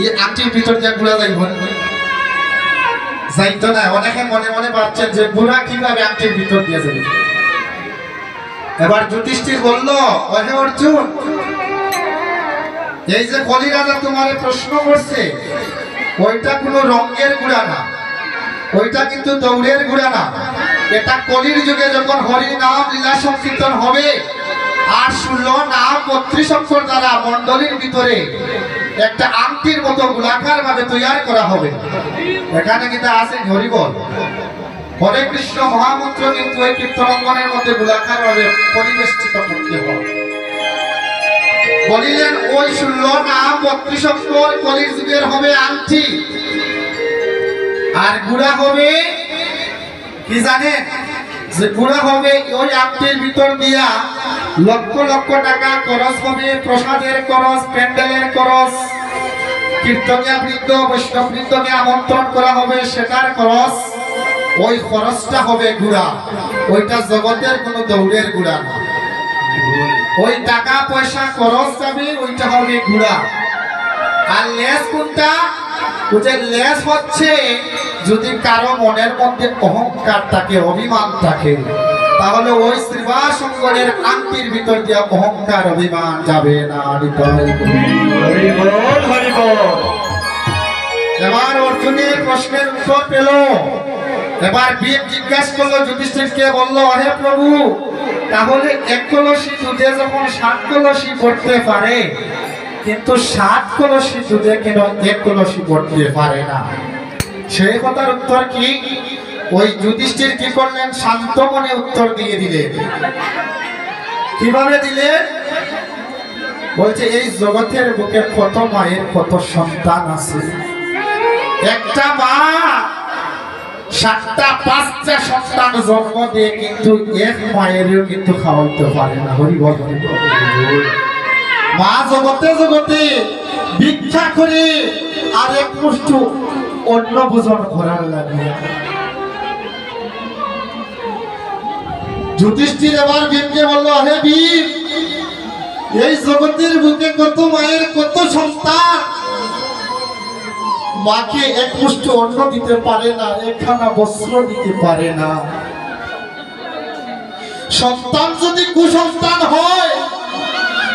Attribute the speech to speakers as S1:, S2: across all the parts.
S1: এই আংটির ভিতর দিয়ে ঘুরা যাইব যাইতো না। অনেকে মনে মনে ভাবছেন যে বুড়া কিভাবে আংটির ভিতর দিয়ে যাবে। এবার যুধিষ্ঠির বলল, ওহে অর্জুন, এই যে কলি রাজা তোমার প্রশ্ন করছে, ওইটা কোনো রঙের গুড়া না, ওইটা কিন্তু দৌড়ের গুড়া না। এটা কলির যুগে যখন হরি নাম লীলা সংকীর্তন হবে আর 16 নাম 32 অক্ষর দ্বারা মণ্ডলীর ভিতরে একটা আংটির মতো গোলাকার ভাবে তৈরি করা হবে। এখানে কিন্তু আছে হরি বল, হরে কৃষ্ণ মহামন্ত্র কিন্তু এই কীর্তনঙ্গনের মধ্যে গোলাকার ভাবে পরিবেষ্টিত করতে হবে। বলিলেন ওই 16 নাম 32 অক্ষর কলির যুগের হবে আংটি, আর গুড়া হবে কি জানেন? যে গুড়া হবে ওই আংটির ভিতর দিয়া লক্ষ লক্ষ টাকা খরচ হবে, প্রসাদের খরচ, প্যান্ডেলের খরচ, কীর্তনিয়া বৃদ্ধ বৈষ্ণব বৃন্দকে আমন্ত্রণ করা হবে সেটার খরচ। ওই খরচটা হবে গুড়া, ওইটা জগতের কোনো দৌড়ের গুড়া না। ওই টাকা পয়সা খরচ যাবে, ওইটা হবে গুড়া। আর লেস কোনটা? ওই লেস হচ্ছে যদি কারো মনের মধ্যে অহংকার থাকে, অভিমান থাকে, তাহলে ওই শ্রীবাসঙ্করের আংটির ভিতর দিয়ে অহংকার অভিমান যাবে না। এবার অর্জুনের প্রশ্নের উত্তর পেল। এবার ভীম জিজ্ঞাসা করলো যুধিষ্ঠিরকে, বলল, হে প্রভু, তাহলে 1 কলসি দুধে যখন 7 কলসি পড়তে পারে, কিন্তু 7 কলসি দুধে কেন 1 কলসি পড়তে পারে না? সেই কথার উত্তর কি? ওই যুধিষ্ঠির কি করলেন? শান্ত মনে উত্তর দিয়ে দিলেন। কিভাবে দিলেন? বলছে, এই জগতের বুকে কত মায়ের কত সন্তান আছে, একটা মা 7টা 5টা সন্তান জন্ম দিয়ে কিন্তু এক মায়েরও কিন্তু খাওয়াইতে পারে না। হরি বল, হরি বল। মা জগতে জগতে ভিক্ষা করে আর এক মুষ্ঠ অন্ন ভোজন করার লাগে। যুধিষ্ঠির এবার ভীমকে বলল, হে ভীম, এই জগতের বুকে কত মায়ের কত সন্তান, মাকে এক মুষ্ঠ অন্ন দিতে পারে না, একখানা বস্ত্র দিতে পারে না। সন্তান যদি কুসন্তান হয়,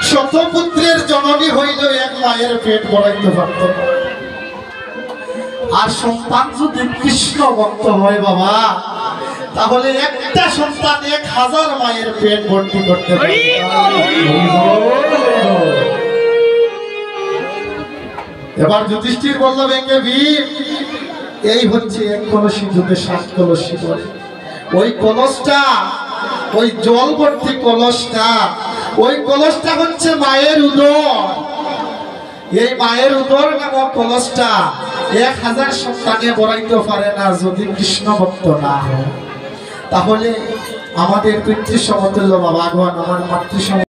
S1: শতপুত্রের জননী হইল এক মায়ের পেট ভরাইতে পারত না। আর সন্তান যদি কৃষ্ণ ভক্ত হয় বাবা, তাহলে একটা সন্তান 1000 মায়ের পেট ভর্তি করতে পারে। এবার যুধিষ্ঠির বলল, ভেঙে ভীম, এই হচ্ছে 1 কলসি দুধে 7 কলসি পড়ে। ওই কলসটা, ওই জল ভর্তি কলসটা, ওই কলসটা হচ্ছে মায়ের উদর। এই মায়ের উদর নামক কলসটা 1000 সন্তানে ভরাইতে পারে না যদি কৃষ্ণ ভক্ত না হয়। তাহলে আমাদের পিতৃ সমতুল্য বাবা, আমার মাতৃ